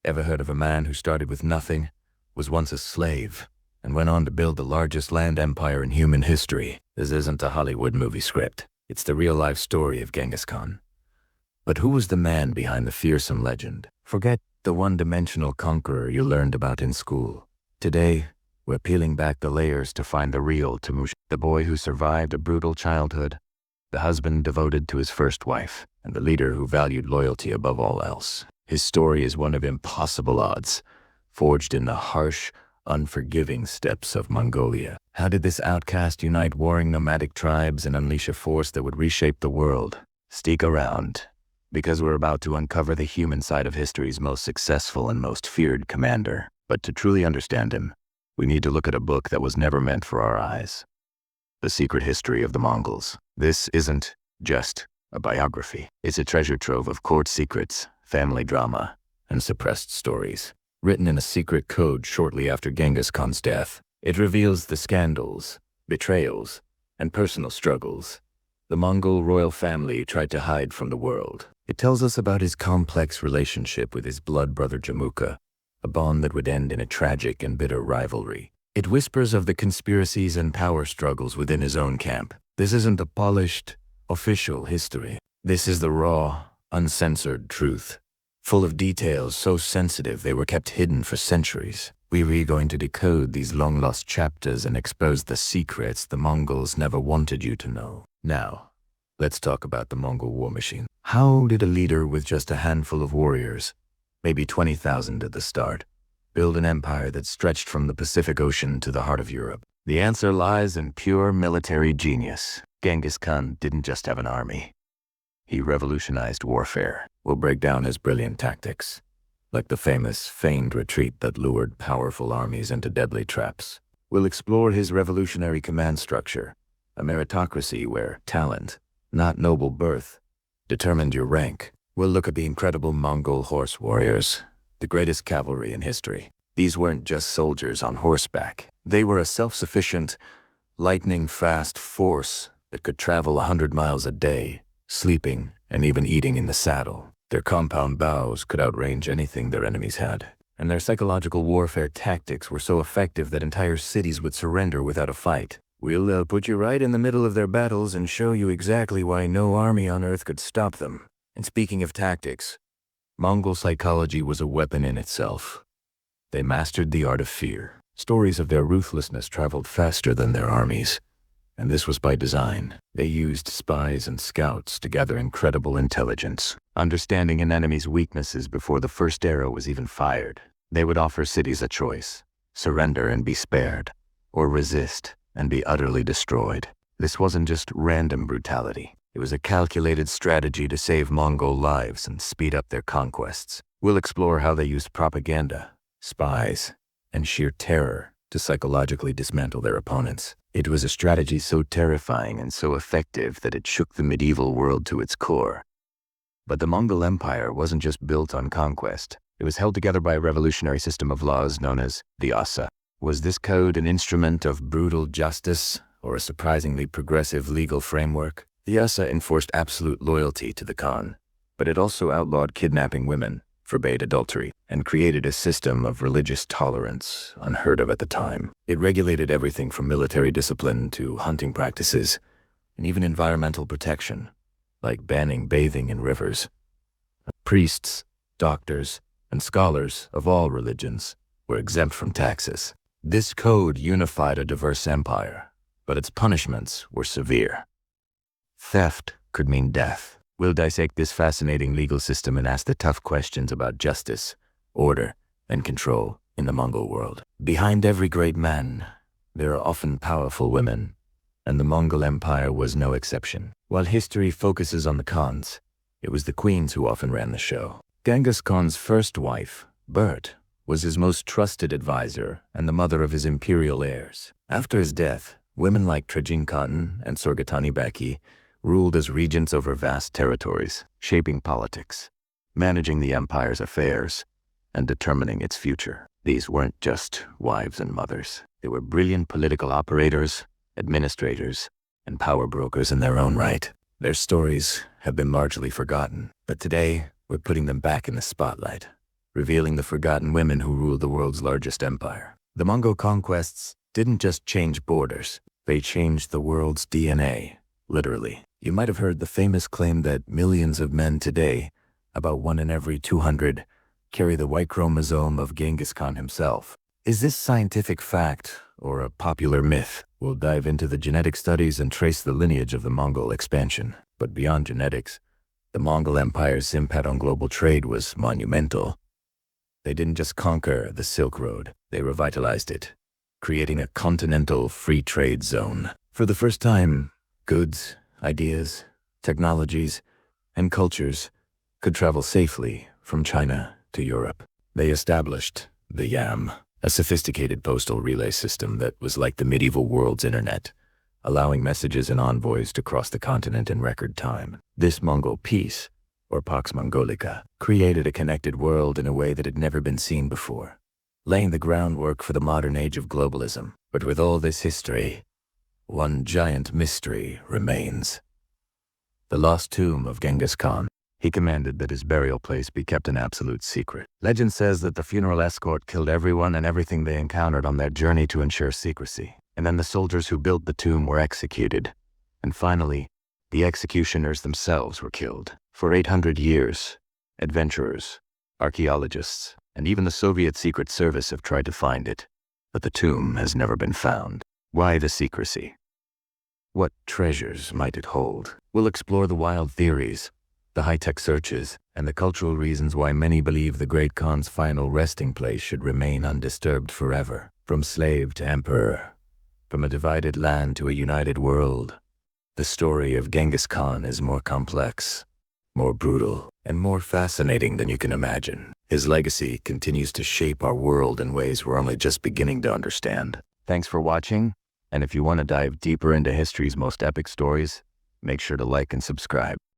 Ever heard of a man who started with nothing, was once a slave, and went on to build the largest land empire in human history? This isn't a Hollywood movie script. It's the real-life story of Genghis Khan. But who was the man behind the fearsome legend? Forget the one-dimensional conqueror you learned about in school. Today, we're peeling back the layers to find the real Temujin, the boy who survived a brutal childhood, the husband devoted to his first wife, and the leader who valued loyalty above all else. His story is one of impossible odds, forged in the harsh, unforgiving steppes of Mongolia. How did this outcast unite warring nomadic tribes and unleash a force that would reshape the world? Stick around, because we're about to uncover the human side of history's most successful and most feared commander. But to truly understand him, we need to look at a book that was never meant for our eyes. The Secret History of the Mongols. This isn't just a biography. It's a treasure trove of court secrets, family drama, and suppressed stories. Written in a secret code shortly after Genghis Khan's death, it reveals the scandals, betrayals, and personal struggles the Mongol royal family tried to hide from the world. It tells us about his complex relationship with his blood brother Jamukha, a bond that would end in a tragic and bitter rivalry. It whispers of the conspiracies and power struggles within his own camp. This isn't a polished, official history. This is the raw, uncensored truth, full of details so sensitive they were kept hidden for centuries. We're going to decode these long-lost chapters and expose the secrets the Mongols never wanted you to know. Now, let's talk about the Mongol war machine. How did a leader with just a handful of warriors, maybe 20,000 at the start, build an empire that stretched from the Pacific Ocean to the heart of Europe? The answer lies in pure military genius. Genghis Khan didn't just have an army. He revolutionized warfare. We'll break down his brilliant tactics, like the famous feigned retreat that lured powerful armies into deadly traps. We'll explore his revolutionary command structure, a meritocracy where talent, not noble birth, determined your rank. We'll look at the incredible Mongol horse warriors, the greatest cavalry in history. These weren't just soldiers on horseback. They were a self-sufficient, lightning-fast force that could travel 100 miles a day, sleeping and even eating in the saddle. Their compound bows could outrange anything their enemies had, and their psychological warfare tactics were so effective that entire cities would surrender without a fight. We'll put you right in the middle of their battles and show you exactly why no army on earth could stop them. And speaking of tactics, Mongol psychology was a weapon in itself. They mastered the art of fear. Stories of their ruthlessness traveled faster than their armies, and this was by design. They used spies and scouts to gather incredible intelligence, understanding an enemy's weaknesses before the first arrow was even fired. They would offer cities a choice: surrender and be spared, or resist and be utterly destroyed. This wasn't just random brutality. It was a calculated strategy to save Mongol lives and speed up their conquests. We'll explore how they used propaganda, spies, and sheer terror to psychologically dismantle their opponents. It was a strategy so terrifying and so effective that it shook the medieval world to its core. But the Mongol Empire wasn't just built on conquest. It was held together by a revolutionary system of laws known as the Asa. Was this code an instrument of brutal justice or a surprisingly progressive legal framework? The Asa enforced absolute loyalty to the Khan, but it also outlawed kidnapping women, forbade adultery, and created a system of religious tolerance unheard of at the time. It regulated everything from military discipline to hunting practices, and even environmental protection, like banning bathing in rivers. Priests, doctors, and scholars of all religions were exempt from taxes. This code unified a diverse empire, but its punishments were severe. Theft could mean death. We'll dissect this fascinating legal system and ask the tough questions about justice, order, and control in the Mongol world. Behind every great man, there are often powerful women, and the Mongol Empire was no exception. While history focuses on the Khans, it was the queens who often ran the show. Genghis Khan's first wife, Bert, was his most trusted advisor and the mother of his imperial heirs. After his death, women like Temujin Khan and Sorgatani Beki ruled as regents over vast territories, shaping politics, managing the empire's affairs, and determining its future. These weren't just wives and mothers. They were brilliant political operators, administrators, and power brokers in their own right. Their stories have been largely forgotten, but today we're putting them back in the spotlight. revealing the forgotten women who ruled the world's largest empire. The Mongol conquests didn't just change borders, they changed the world's DNA, literally. You might have heard the famous claim that millions of men today, about 1 in every 200, carry the Y chromosome of Genghis Khan himself. Is this scientific fact or a popular myth? We'll dive into the genetic studies and trace the lineage of the Mongol expansion. But beyond genetics, the Mongol Empire's impact on global trade was monumental. They didn't just conquer the Silk Road, they revitalized it, creating a continental free trade zone. For the first time, goods, ideas, technologies, and cultures could travel safely from China to Europe. They established the Yam, a sophisticated postal relay system that was like the medieval world's internet, allowing messages and envoys to cross the continent in record time. This Mongol peace, or Pax Mongolica, created a connected world in a way that had never been seen before, laying the groundwork for the modern age of globalism. But with all this history, one giant mystery remains. The lost tomb of Genghis Khan. He commanded that his burial place be kept an absolute secret. Legend says that the funeral escort killed everyone and everything they encountered on their journey to ensure secrecy. And then the soldiers who built the tomb were executed. And finally, the executioners themselves were killed. For 800 years, adventurers, archaeologists, and even the Soviet Secret Service have tried to find it. But the tomb has never been found. Why the secrecy? What treasures might it hold? We'll explore the wild theories, the high-tech searches, and the cultural reasons why many believe the Great Khan's final resting place should remain undisturbed forever. From slave to emperor, from a divided land to a united world, the story of Genghis Khan is more complex, more brutal, and more fascinating than you can imagine. His legacy continues to shape our world in ways we're only just beginning to understand. Thanks for watching, and if you want to dive deeper into history's most epic stories, make sure to like and subscribe.